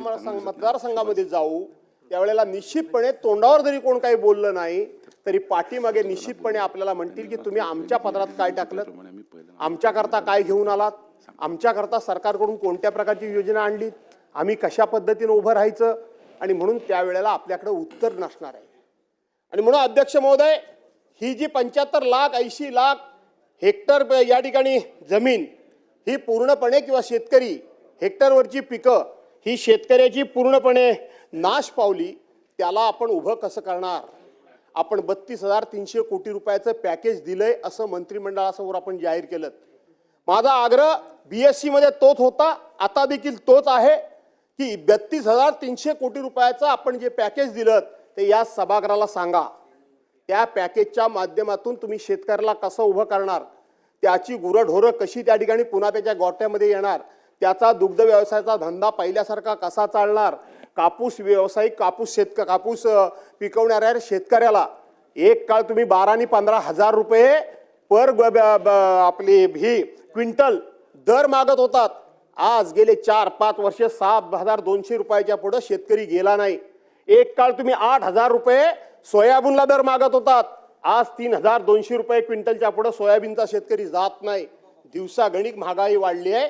मतदारसंघामध्ये जाऊ त्यावेळेला निश्चितपणे तोंडावर जरी कोण काही बोललं नाही तरी पाठीमागे निश्चितपणे आपल्याला म्हणतील की तुम्ही आमच्या पदरात काय टाकलं, आमच्याकरता काय घेऊन आलात, आमच्याकरता सरकारकडून कोणत्या प्रकारची योजना आणली, आम्ही कशा पद्धतीने उभं राहायचं. आणि म्हणून त्यावेळेला आपल्याकडे उत्तर नसणार आहे. आणि म्हणून अध्यक्ष महोदय, ही जी 75 लाख 80 लाख हेक्टर या ठिकाणी जमीन ही पूर्णपणे किंवा शेतकरी हेक्टरवरची पिकं ही शेतकऱ्याची पूर्णपणे नाश पावली, त्याला आपण उभं कसं करणार. आपण 32,300 कोटी रुपयाचं पॅकेज दिलंय असं मंत्रिमंडळासमोर आपण जाहीर केलं. माझा आग्रह BSc मध्ये तोच होता, आता देखील तोच आहे की 32,300 कोटी रुपयाचं आपण जे पॅकेज दिलं ते या सभागृहाला सांगा. त्या पॅकेजच्या माध्यमातून तुम्ही शेतकऱ्याला कसं उभं करणार, त्याची गुरंढोरं कशी त्या ठिकाणी पुन्हा त्याच्या गोट्यामध्ये येणार, त्याचा दुग्ध व्यवसायाचा धंदा पहिल्यासारखा कसा चालणार, कापूस व्यावसायिक कापूस पिकवणाऱ्या शेतकऱ्याला एक काळ तुम्ही 12 आणि 15,000 रुपये पर आपली ही क्विंटल दर मागत होतात. आज गेले 4-5 वर्ष 6,200 रुपयाच्या पुढे शेतकरी गेला नाही. एक काळ तुम्ही 8,000 रुपये सोयाबीनला दर मागत होतात. आज 3,200 रुपये क्विंटलच्या पुढे सोयाबीनचा शेतकरी जात नाही. दिवसागणिक महागाई वाढली आहे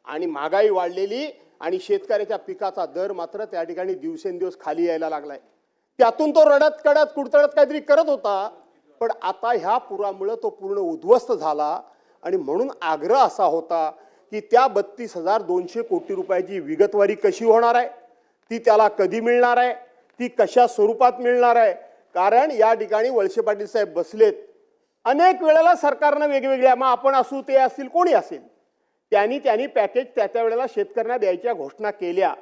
आणि महागाई वाढलेली आणि शेतकऱ्याच्या पिकाचा दर मात्र त्या ठिकाणी दिवसेंदिवस खाली यायला लागलाय. त्यातून तो रडत कडत कुडतडत काहीतरी करत होता, पण आता ह्या पुरामुळे तो पूर्ण उद्ध्वस्त झाला. आणि म्हणून आग्रह असा होता की त्या 32,200 कोटी रुपयाची विगतवारी कशी होणार आहे, ती त्याला कधी मिळणार आहे, ती कशा स्वरूपात मिळणार आहे. कारण या ठिकाणी वळसे पाटील साहेब बसलेत. अनेक वेळेला सरकारनं वेगवेगळ्या, मग आपण असू ते असतील कोणी असेल, त्यांनी पॅकेज त्या वेळेला शेतकऱ्यांना द्यायच्या घोषणा केल्या.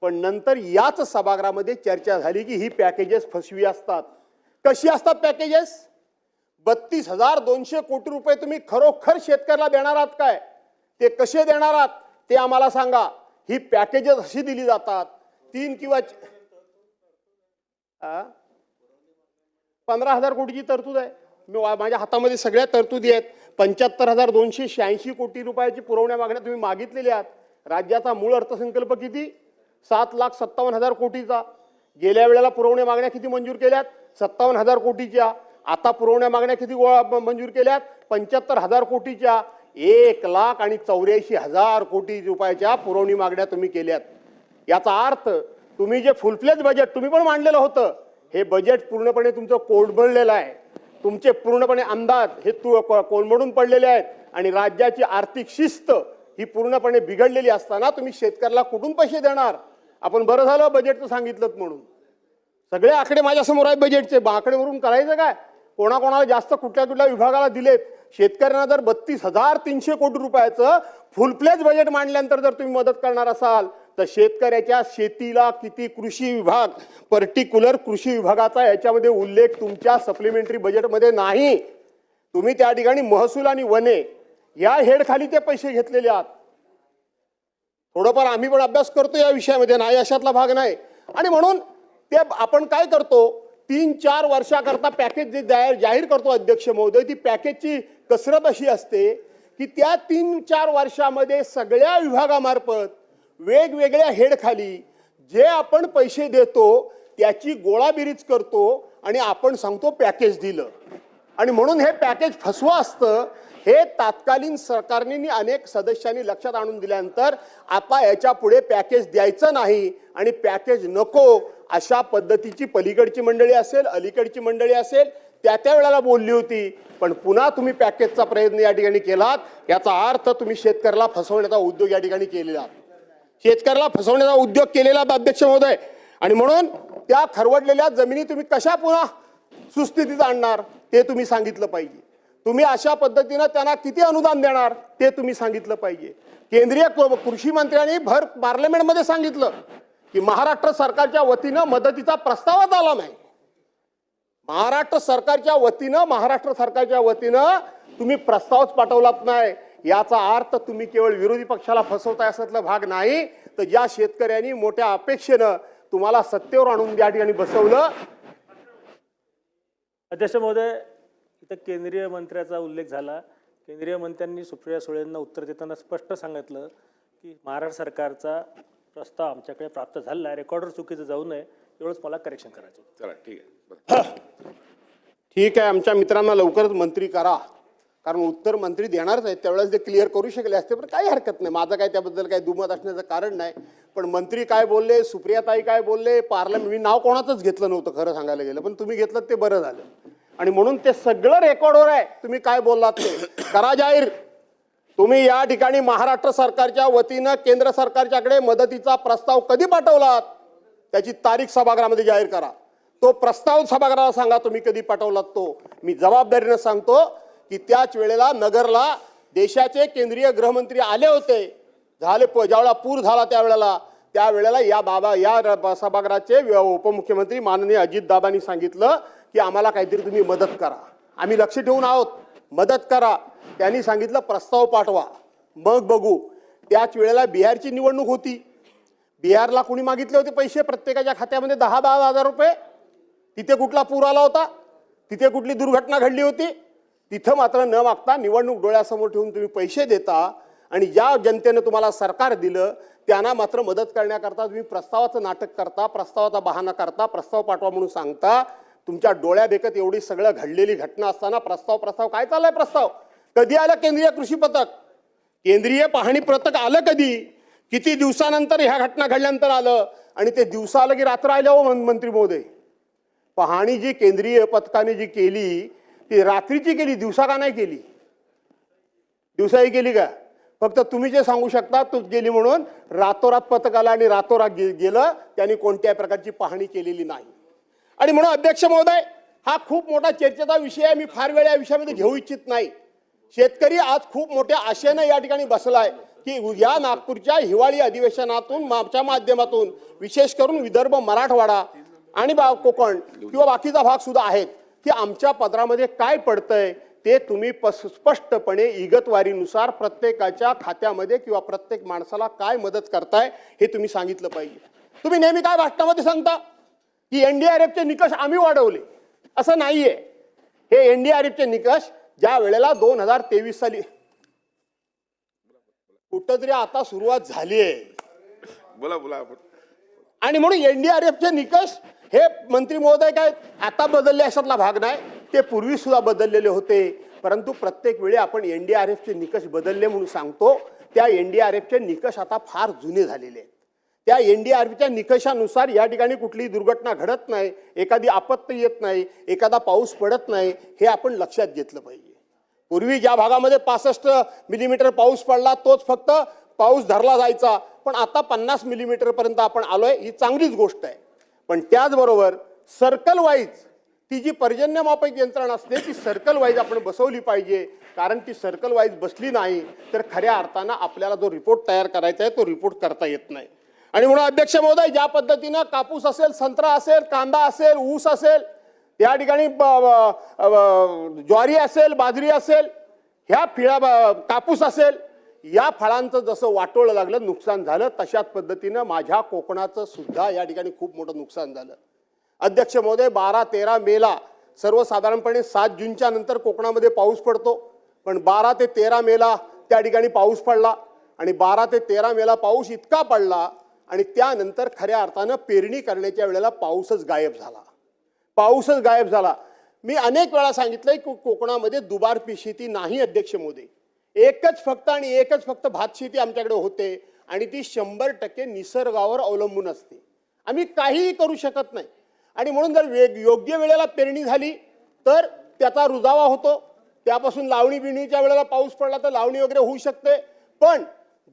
पण नंतर याच सभागृहामध्ये चर्चा झाली की ही पॅकेजेस फसवी असतात. कशी असतात पॅकेजेस? 32,200 कोटी रुपये तुम्ही खरोखर शेतकऱ्याला देणार आहात काय, ते कसे देणार आहात ते आम्हाला सांगा. ही पॅकेजेस अशी दिली जातात 3 किंवा 15,000 कोटीची तरतूद आहे. माझ्या हातामध्ये सगळ्या तरतुदी आहेत. 75,286 कोटी रुपयाची पुरवण्या मागण्या तुम्ही मागितलेल्या आहात. राज्याचा मूळ अर्थसंकल्प किती? 7,57,000 कोटीचा. गेल्या वेळेला पुरवण्या मागण्या किती मंजूर केल्यात? 57,000 कोटीच्या. आता पुरवण्या मागण्या किती मंजूर केल्यात? 75,000 कोटीच्या. 1,84,000 कोटी रुपयाच्या पुरवणी मागण्या तुम्ही केल्यात. याचा अर्थ तुम्ही जे फुलफ्लेज बजेट तुम्ही पण मांडलेलं होतं, हे बजेट पूर्णपणे तुमचं कोलमडलेलं आहे. तुमचे पूर्णपणे अंदाज हे कोलमडून पडलेले आहेत आणि राज्याची आर्थिक शिस्त ही पूर्णपणे बिघडलेली असताना तुम्ही शेतकऱ्याला कुठून पैसे देणार? आपण बरं झालं बजेटचं सांगितलं म्हणून. सगळे आकडे माझ्यासमोर आहेत बजेटचे. आकडेवरून करायचं काय? कोणाकोणाला जास्त कुठल्या विभागाला दिलेत. शेतकऱ्यांना जर 32,300 कोटी रुपयाचं फुलफ्लेज बजेट मांडल्यानंतर जर तुम्ही मदत करणार असाल तर शेतकऱ्याच्या शेतीला किती कृषी विभाग, पर्टिक्युलर कृषी विभागाचा याच्यामध्ये उल्लेख तुमच्या सप्लिमेंटरी बजेटमध्ये नाही. तुम्ही त्या ठिकाणी महसूल आणि वने या हेड खाली ते पैसे घेतलेले आहात. थोडंफार आम्ही पण अभ्यास करतो या विषयामध्ये, नाही अशातला भाग नाही. आणि म्हणून ते आपण काय करतो, 3-4 वर्षाकरता पॅकेज जे जाहीर करतो अध्यक्ष महोदय, ती पॅकेजची कसरत अशी असते की त्या 3-4 वर्षामध्ये सगळ्या विभागामार्फत वेगवेगळ्या हेड खाली जे आपण पैसे देतो त्याची गोळाबेरीज करतो आणि आपण सांगतो पॅकेज दिलं. आणि म्हणून हे पॅकेज फसवं असतं. हे तात्कालीन सरकारने अनेक सदस्यांनी लक्षात आणून दिल्यानंतर आता याच्या पुढे पॅकेज द्यायचं नाही आणि पॅकेज नको अशा पद्धतीची पलीकडची मंडळी असेल, अलीकडची मंडळी असेल, त्या वेळेला बोलली होती. पण पुन्हा तुम्ही पॅकेजचा प्रयत्न या ठिकाणी केलात. याचा अर्थ तुम्ही शेतकऱ्याला फसवण्याचा उद्योग या ठिकाणी केलेला, शेतकऱ्याला फसवण्याचा उद्योग केलेला अध्यक्ष महोदय. आणि म्हणून त्या खरवडलेल्या जमिनी तुम्ही कशा पुन्हा सुस्थितीत आणणार ते तुम्ही सांगितलं पाहिजे. तुम्ही अशा पद्धतीने त्यांना किती अनुदान देणार ते तुम्ही सांगितलं पाहिजे. केंद्रीय कृषी मंत्र्यांनी भर पार्लमेंटमध्ये सांगितलं की महाराष्ट्र सरकारच्या वतीनं मदतीचा प्रस्तावच आला नाही. महाराष्ट्र सरकारच्या वतीनं तुम्ही प्रस्तावच पाठवलात नाही. याचा अर्थ तुम्ही केवळ विरोधी पक्षाला फसवताय असातला भाग नाही, तर ज्या शेतकऱ्यांनी मोठ्या अपेक्षेनं तुम्हाला सत्तेवर आणून या ठिकाणी बसवलं. अध्यक्ष महोदय, इथं केंद्रीय मंत्र्याचा उल्लेख झाला. केंद्रीय मंत्र्यांनी सुप्रिया सुळेंना उत्तर देताना स्पष्ट सांगितलं की महाराष्ट्र सरकारचा प्रस्ताव आमच्याकडे प्राप्त झालेला आहे. रेकॉर्डवर चुकीचं जाऊ नये एवढंच मला करेक्शन करायचं होतं. चला ठीक आहे बरं. ठीक आहे, आमच्या मित्रांना लवकरच मंत्री करा, कारण उत्तर मंत्री देणारच आहेत, त्यावेळेस ते क्लिअर करू शकले असते. पण काही हरकत नाही, माझं काय त्याबद्दल काही दुमत असण्याचं कारण नाही. पण मंत्री काय बोलले, सुप्रियाताई काय बोलले, पार्लमेंट, मी नाव कोणाचंच घेतलं नव्हतं खरं सांगायला गेलं, पण तुम्ही घेतलं ते बरं झालं. आणि म्हणून ते सगळं रेकॉर्डवर आहे, तुम्ही काय बोललात ते करा जाहीर. तुम्ही या ठिकाणी महाराष्ट्र सरकारच्या वतीनं केंद्र सरकारच्याकडे मदतीचा प्रस्ताव कधी पाठवलात त्याची तारीख सभागृहामध्ये जाहीर करा. तो प्रस्ताव सभागृहाला सांगा तुम्ही कधी पाठवलात तो. मी जबाबदारीनं सांगतो की त्याच वेळेला नगरला देशाचे केंद्रीय गृहमंत्री आले होते, ज्यावेळेला पूर झाला त्यावेळेला या सभागृहाचे उपमुख्यमंत्री माननीय अजितदादांनी सांगितलं की आम्हाला काहीतरी तुम्ही मदत करा, आम्ही लक्ष ठेवून आहोत, मदत करा. त्यांनी सांगितलं प्रस्ताव पाठवा, मग बघू. त्याच वेळेला बिहारची निवडणूक होती. बिहारला कुणी मागितले होते पैसे प्रत्येकाच्या खात्यामध्ये 10,000 रुपये. तिथे कुठला पूर आला होता, तिथे कुठली दुर्घटना घडली होती. तिथं मात्र न मागता निवडणूक डोळ्यासमोर ठेवून तुम्ही पैसे देता आणि ज्या जनतेनं तुम्हाला सरकार दिलं त्यांना मात्र मदत करण्याकरता तुम्ही प्रस्तावाचं नाटक करता, प्रस्तावाचा बहाणा करता, प्रस्ताव पाठवा म्हणून सांगता. तुमच्या डोळ्यादेखत एवढी सगळं घडलेली घटना असताना प्रस्ताव काय चाललाय? प्रस्ताव कधी आलं? केंद्रीय कृषी पथक, केंद्रीय पाहणी पथक आलं कधी? किती दिवसानंतर ह्या घटना घडल्यानंतर आलं? आणि ते दिवसा आलं की रात्र आलं हो मंत्री महोदय. पाहणी जी केंद्रीय पथकाने जी केली ती रात्रीची केली, दिवसा का नाही केली? दिवसाही केली का? फक्त तुम्ही जे सांगू शकता तू गेली म्हणून रातोरात पथक आला आणि रातोरात गेलं, त्यांनी कोणत्याही प्रकारची पाहणी केलेली नाही. आणि म्हणून अध्यक्ष महोदय, हा खूप मोठा चर्चेचा विषय आहे, मी फार वेळ या विषयामध्ये घेऊ इच्छित नाही. शेतकरी आज खूप मोठ्या आशेनं या ठिकाणी बसलाय की या नागपूरच्या हिवाळी अधिवेशनातून च्या माध्यमातून विशेष करून विदर्भ, मराठवाडा आणि कोकण किंवा बाकीचा भाग सुद्धा आहेत की आमच्या पदरामध्ये काय पडतंय ते तुम्ही स्पष्टपणे इगतवारीनुसार प्रत्येकाच्या खात्यामध्ये किंवा प्रत्येक माणसाला काय मदत करताय हे तुम्ही सांगितलं पाहिजे. तुम्ही नेहमी काय भाषणामध्ये सांगता की एनडीआरएफचे निकष आम्ही वाढवले, असं नाहीये. हे एनडीआरएफचे निकष ज्या वेळेला 2023 साली कुठंतरी आता सुरुवात झाली आहे. बोला. आणि म्हणून एनडीआरएफचे निकष हे मंत्री महोदय काय आता बदलले अशातला भाग नाही, ते पूर्वी सुद्धा बदललेले होते. परंतु प्रत्येक वेळी आपण एनडीआरएफचे निकष बदलले म्हणून सांगतो. त्या एनडीआरएफचे निकष आता फार जुने झालेले आहेत. त्या एनडीआरएफच्या निकषानुसार या ठिकाणी कुठलीही दुर्घटना घडत नाही, एखादी आपत्ती येत नाही, एखादा पाऊस पडत नाही, हे आपण लक्षात घेतलं पाहिजे. पूर्वी ज्या भागामध्ये 65 मिलीमीटर पाऊस पडला तोच फक्त पाऊस धरला जायचा, पण आता 50 मिलीमीटर पर्यंत आपण आलोय, ही चांगलीच गोष्ट आहे. पण त्याचबरोबर सर्कल वाईज ती जी पर्जन्यमापक यंत्रणा असते ती सर्कल वाईज आपण बसवली पाहिजे. कारण ती सर्कल वाईज बसली नाही तर खऱ्या अर्थानं आपल्याला जो रिपोर्ट तयार करायचा आहे तो रिपोर्ट करता येत नाही. आणि म्हणून अध्यक्ष महोदय, ज्या पद्धतीनं कापूस असेल, संत्रा असेल, कांदा असेल, ऊस असेल, या ठिकाणी ज्वारी असेल, बाजरी असेल, ह्या कापूस असेल, या फळांचं जसं वाटोळं लागलं, नुकसान झालं, तशाच पद्धतीनं माझ्या कोकणाचं सुद्धा या ठिकाणी खूप मोठं नुकसान झालं. अध्यक्ष महोदय, 12-13 मेला सर्वसाधारणपणे 7 जूनच्या नंतर कोकणामध्ये पाऊस पडतो, पण 12 ते 13 मेला त्या ठिकाणी पाऊस पडला. आणि 12 ते 13 मेला पाऊस इतका पडला आणि त्यानंतर खऱ्या अर्थानं पेरणी करण्याच्या वेळेला पाऊसच गायब झाला. मी अनेक वेळा सांगितलंय की कोकणामध्ये दुबार शेती नाही अध्यक्ष महोदय. एकच फक्त भात शेती आमच्याकडे होते आणि ती 100% निसर्गावर अवलंबून असते. आम्ही काहीही करू शकत नाही. आणि म्हणून जर योग्य वेळेला पेरणी झाली तर त्याचा रुजावा होतो. त्यापासून लावणी बिणीच्या वेळेला पाऊस पडला तर लावणी वगैरे होऊ शकते. पण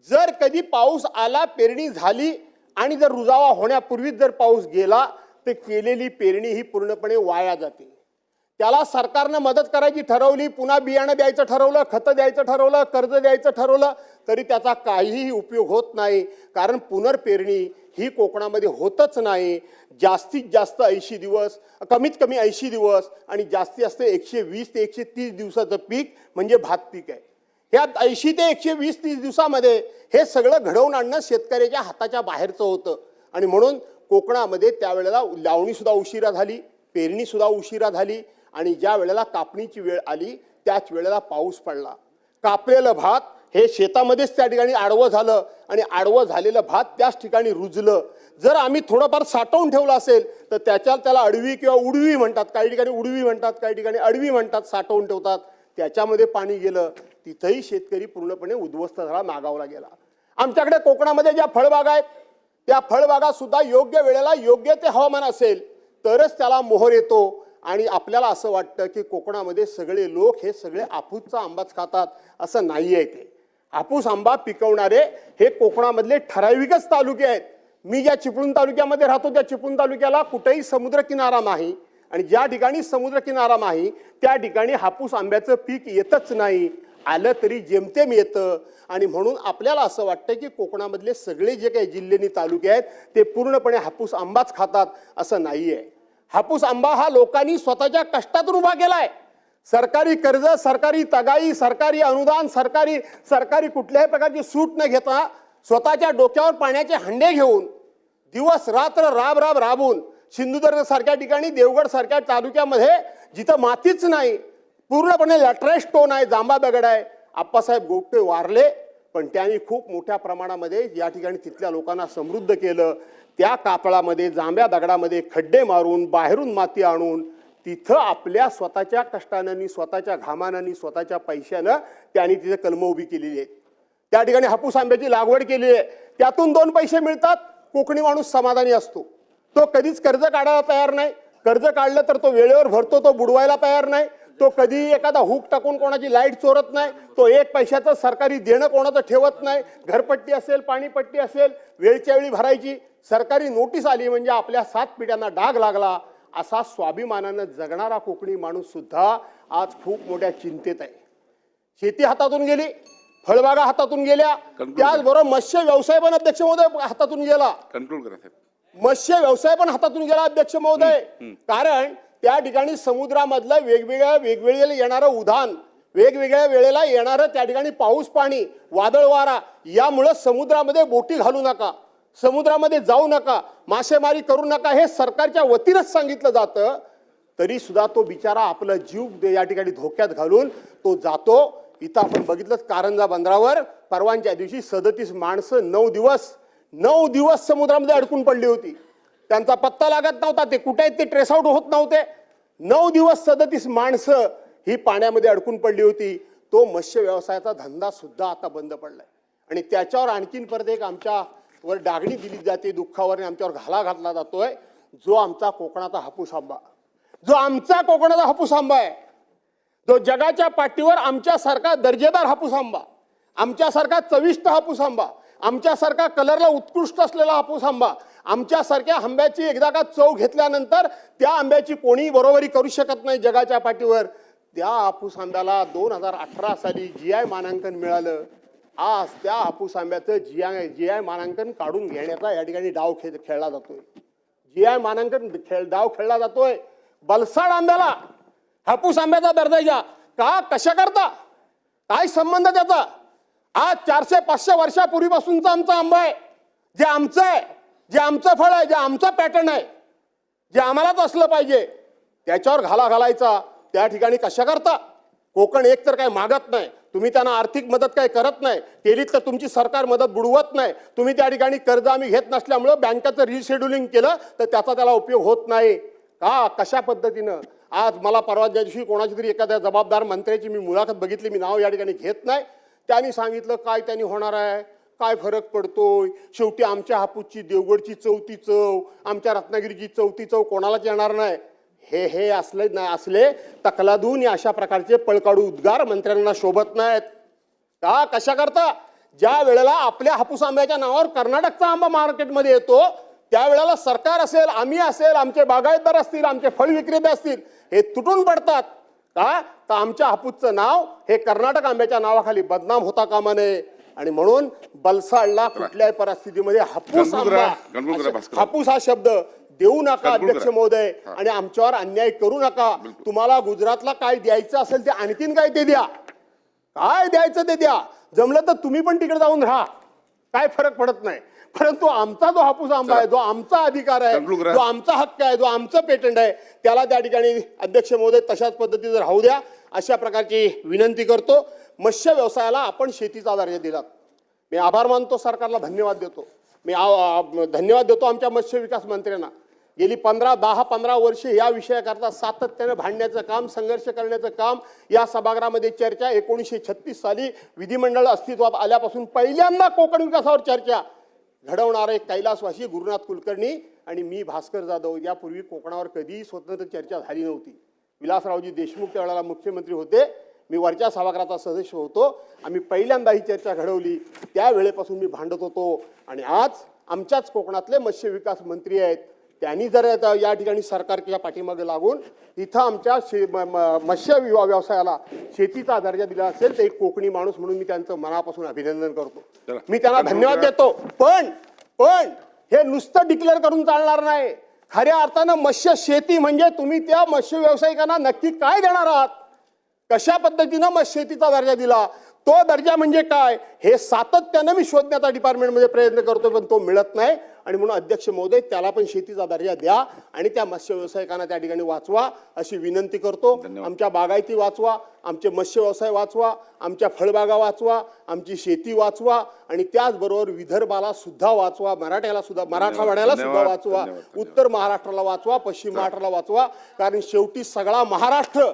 जर कधी पाऊस आला, पेरणी झाली आणि जर रुजावा होण्यापूर्वीच जर पाऊस गेला तर केलेली पेरणी ही पूर्णपणे वाया जाते. त्याला सरकारनं मदत करायची ठरवली, पुन्हा बियाणं द्यायचं ठरवलं, खतं द्यायचं ठरवलं, कर्ज द्यायचं ठरवलं, तरी त्याचा काहीही उपयोग होत नाही. कारण पुनर्पेरणी ही कोकणामध्ये होतच नाही. जास्तीत जास्त 80 दिवस, कमीत कमी 80 दिवस आणि जास्तीत जास्त 120 ते 130 दिवसाचं पीक म्हणजे भात पीक आहे. ह्या 80 ते 120-30 दिवसामध्ये हे सगळं घडवून आणणं शेतकऱ्याच्या हाताच्या बाहेरचं होतं. आणि म्हणून कोकणामध्ये त्यावेळेला लावणी सुद्धा उशिरा झाली, पेरणी सुद्धा उशिरा झाली आणि ज्या वेळेला कापणीची वेळ आली त्याच वेळेला पाऊस पडला. कापलेलं भात हे शेतामध्येच त्या ठिकाणी आडवं झालं आणि आडवं झालेलं भात त्याच ठिकाणी रुजलं. जर आम्ही थोडंफार साठवून ठेवलं असेल तर त्याला अडवी किंवा उडवी म्हणतात, काही ठिकाणी उडवी म्हणतात, काही ठिकाणी अडवी म्हणतात, साठवून ठेवतात. त्याच्यामध्ये पाणी गेलं, तिथंही शेतकरी पूर्णपणे उद्ध्वस्त झाला, मागावला गेला. आमच्याकडे कोकणामध्ये ज्या फळबागा आहेत त्या फळबागा सुद्धा योग्य वेळेला योग्य ते हवामान असेल तरच त्याला मोहर येतो. आणि आपल्याला असं वाटतं की कोकणामध्ये सगळे लोक हे सगळे हापूसचा आंबाच खातात, असं नाही आहे. ते हापूस आंबा पिकवणारे हे कोकणामधले ठराविकच तालुके आहेत. मी ज्या चिपळूण तालुक्यामध्ये राहतो त्या चिपळूण तालुक्याला कुठेही समुद्रकिनारा नाही आणि ज्या ठिकाणी समुद्रकिनारा नाही त्या ठिकाणी हापूस आंब्याचं पीक येतच नाही. आलं तरी जेमतेम येतं. आणि म्हणून आपल्याला असं वाटतं की कोकणामधले सगळे जे काही जिल्हे आणि तालुके आहेत ते पूर्णपणे हापूस आंबाच खातात, असं नाही आहे. हापूस आंबा हा लोकांनी स्वतःच्या कष्टातून उभा केलाय. सरकारी कर्ज, सरकारी तगाई, सरकारी अनुदान, सरकारी कुठल्याही प्रकारची सूट न घेता स्वतःच्या डोक्यावर पाण्याचे हंडे घेऊन दिवस रात्र राबून सिंधुदुर्ग सारख्या ठिकाणी, देवगड सारख्या तालुक्यामध्ये जिथं मातीच नाही, पूर्णपणे लॅटराइट स्टोन आहे, जांभा दगड आहे, आप्पासाहेब गोगटे वारले. पण त्यांनी खूप मोठ्या प्रमाणामध्ये या ठिकाणी तिथल्या लोकांना समृद्ध केलं. त्या कापळामध्ये, जांभ्या दगडामध्ये खड्डे मारून बाहेरून माती आणून तिथं आपल्या स्वतःच्या कष्टानं, स्वतःच्या घामानं, स्वतःच्या पैशानं त्यांनी तिथे कलमं उभी केलेली आहेत. त्या ठिकाणी हापूस आंब्याची लागवड केली आहे. त्यातून 2 पैसे मिळतात. कोकणी माणूस समाधानी असतो. तो कधीच कर्ज काढायला तयार नाही. कर्ज काढलं तर तो वेळेवर भरतो, तो बुडवायला तयार नाही. तो कधी एखादा हुक टाकून कोणाची लाईट चोरत नाही. तो 1 पैशाचं सरकारी देणं कोणाचं ठेवत नाही. घरपट्टी असेल, पाणीपट्टी असेल, वेळच्या वेळी भरायची. सरकारी नोटीस आली म्हणजे आपल्या 7 पिढ्यांना डाग लागला, असा स्वाभिमानानं जगणारा कोकणी माणूस सुद्धा आज खूप मोठ्या चिंतेत आहे. शेती हातातून गेली, फळबागा हातातून गेल्या, त्याचबरोबर मत्स्य व्यवसाय पण अध्यक्ष महोदय हातातून गेला. कंट्रोल करा साहेब. मत्स्य व्यवसाय पण हातातून गेला अध्यक्ष महोदय. कारण त्या ठिकाणी समुद्रामधलं वेगवेगळे येणारं उधाण, वेगवेगळ्या वेळेला येणारं त्या ठिकाणी पाऊस पाणी, वादळ वारा, यामुळं समुद्रामध्ये बोटी घालू नका, समुद्रामध्ये जाऊ नका, मासेमारी करू नका, हे सरकारच्या वतीनंच सांगितलं जातं. तरी सुद्धा तो बिचारा आपला जीव या ठिकाणी धोक्यात घालून तो जातो. इथं आपण बघितलं कारंजा बंदरावर परवांच्या दिवशी 37 माणसं 9 दिवस समुद्रामध्ये अडकून पडली होती. त्यांचा पत्ता लागत नव्हता. ते कुठे आहेत ते ट्रेस आउट होत नव्हते. 9 दिवस 37 माणसं ही पाण्यामध्ये अडकून पडली होती. तो मत्स्य व्यवसायाचा धंदा सुद्धा आता बंद पडलाय. आणि त्याच्यावर आणखीन परत एक आमच्यावर डागणी दिली जाते, दुःखावर आमच्यावर घाला घातला जातोय. जो आमचा कोकणाचा हापूस आंबा, जो आमचा कोकणाचा हापूस आंबा आहे, जो जगाच्या पाठीवर आमच्यासारखा दर्जेदार हापूस आंबा, आमच्यासारखा चविष्ट हापूस आंबा, आमच्यासारखा कलरला उत्कृष्ट असलेला हापूस आंबा, आमच्यासारख्या आंब्याची एकदा का चव घेतल्यानंतर त्या आंब्याची कोणी बरोबरी करू शकत नाही जगाच्या पाठीवर. त्या हापूस आंब्याला 2018 साली GI मानांकन मिळालं. आज त्या हापूस आंब्याचं GI मानांकन काढून घेण्याचा या ठिकाणी डाव खेळला जातोय. GI मानांकन डाव खेळला जातोय. बलसाड आंब्याला हापूस आंब्याचा दर्जा का, कशा करता, काय संबंध त्याचा? आज 400-500 वर्षापूर्वीपासूनचा आमचा आंबा आहे, जे आमचं आहे, जे आमचं फळ आहे, जे आमचं पॅटर्न आहे, जे आम्हालाच असलं पाहिजे, त्याच्यावर घाला घालायचा त्या ठिकाणी कशा करता? कोकण एक तर काय मागत नाही, तुम्ही त्यांना आर्थिक मदत काय करत नाही, केलीत तर तुमची सरकार मदत बुडवत नाही. तुम्ही त्या ठिकाणी कर्ज आम्ही घेत नसल्यामुळं बँकेचं रिशेड्युलिंग केलं तर त्याचा त्याला उपयोग होत नाही का? कशा पद्धतीनं? आज मला परवाच्या दिवशी कोणाची तरी एखाद्या जबाबदार मंत्र्याची मी मुलाखत बघितली, मी नाव या ठिकाणी घेत नाही. त्यांनी सांगितलं काय त्यांनी होणार आहे, काय फरक पडतोय, शेवटी आमच्या हापूसची देवगडची चौथी चव, आमच्या रत्नागिरीची चौथी चव कोणालाच येणार नाही. हे असले नाही, असले तकलादून या अशा प्रकारचे पळकाडू उद्गार मंत्र्यांना शोभत नाहीत का? कशा करता? ज्या वेळेला आपल्या हापूस आंब्याच्या नावावर कर्नाटकचा आंबा मार्केटमध्ये येतो त्यावेळेला सरकार असेल, आम्ही असेल, आमचे बागायतदार असतील, आमचे फळ विक्रेते असतील, हे तुटून पडतात का? तर आमच्या हापूसचं नाव हे कर्नाटक आंब्याच्या नावाखाली बदनाम होता कामा नये. आणि म्हणून बलसाडला कुठल्याही परिस्थितीमध्ये हापूस आंबा, हापूस हा शब्द देऊ नका अध्यक्ष महोदय. आणि आमच्यावर अन्याय करू नका. तुम्हाला गुजरातला काय द्यायचं असेल ते आणखीन काय ते द्या, काय द्यायचं ते द्या. जमलं तर तुम्ही पण तिकडे जाऊन राहा, काय फरक पडत नाही. परंतु आमचा जो हापूस आंबा आहे, जो आमचा अधिकार आहे, जो आमचा हक्क आहे, जो आमचं पेटंट आहे, त्याला त्या ठिकाणी अध्यक्ष महोदय तशाच पद्धतीने राहू द्या, अशा प्रकारची विनंती करतो. मत्स्य व्यवसायाला आपण शेतीचा दर्जा दिलात. मी आभार मानतो, सरकारला धन्यवाद देतो. मी धन्यवाद देतो आमच्या मत्स्य विकास मंत्र्यांना. गेली 10-15 वर्षे या विषयाकरता सातत्याने भांडण्याचं काम, संघर्ष करण्याचं काम, या सभागृहामध्ये चर्चा 1936 साली विधिमंडळ अस्तित्वात आल्यापासून पहिल्यांदा कोकण विकासावर चर्चा घडवणारे कैलासवासी गुरुनाथ कुलकर्णी आणि मी भास्कर जाधव. यापूर्वी कोकणावर कधीही स्वतंत्र चर्चा झाली नव्हती. विलासरावजी देशमुख त्यावेळेला मुख्यमंत्री होते, मी वरच्या सभागृहाचा सदस्य होतो. आम्ही पहिल्यांदा ही चर्चा घडवली, त्यावेळेपासून मी भांडत होतो. आणि आज आमच्याच कोकणातले मत्स्य विकास मंत्री आहेत, त्यांनी जर या ठिकाणी सरकारच्या पाठीमागे लागून इथं आमच्या मत्स्य व्यवसायाला शेतीचा दर्जा दिला असेल तर एक कोकणी माणूस म्हणून मी त्यांचं मनापासून अभिनंदन करतो. मी त्यांना धन्यवाद देतो. पण हे नुसतं डिक्लेअर करून चालणार नाही. खऱ्या अर्थानं मत्स्य शेती म्हणजे तुम्ही त्या मत्स्य व्यावसायिकांना नक्की काय देणार आहात, कशा पद्धतीनं मत्स्य शेतीचा दर्जा दिला, तो दर्जा म्हणजे काय, हे सातत्यानं मी शोधण्याचा डिपार्टमेंटमध्ये प्रयत्न करतो, पण तो मिळत नाही. आणि म्हणून अध्यक्ष महोदय, त्याला पण शेतीचा दर्जा द्या आणि त्या मत्स्य व्यावसायिकांना त्या ठिकाणी वाचवा अशी विनंती करतो. आमच्या बागायती वाचवा, आमचे मत्स्य व्यवसाय वाचवा, आमच्या फळबागा वाचवा, आमची शेती वाचवा आणि त्याचबरोबर विदर्भाला सुद्धा वाचवा, मराठवाड्याला सुद्धा वाचवा, उत्तर महाराष्ट्राला वाचवा, पश्चिम महाराष्ट्राला वाचवा. कारण शेवटी सगळा महाराष्ट्र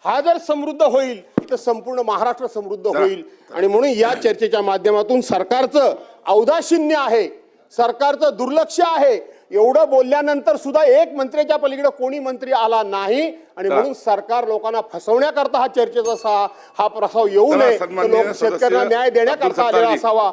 हा जर समृद्ध होईल तर संपूर्ण महाराष्ट्र समृद्ध होईल. आणि म्हणून या चर्चेच्या माध्यमातून सरकारचं औदासीन्य आहे, सरकारचं दुर्लक्ष आहे. एवढं बोलल्यानंतर सुद्धा एक मंत्र्याच्या पलीकडे कोणी मंत्री आला नाही. आणि म्हणून सरकार लोकांना फसवण्याकरता हा चर्चेचा हा प्रस्ताव येऊ नये, शेतकऱ्यांना न्याय देण्याकरता आलेला असावा.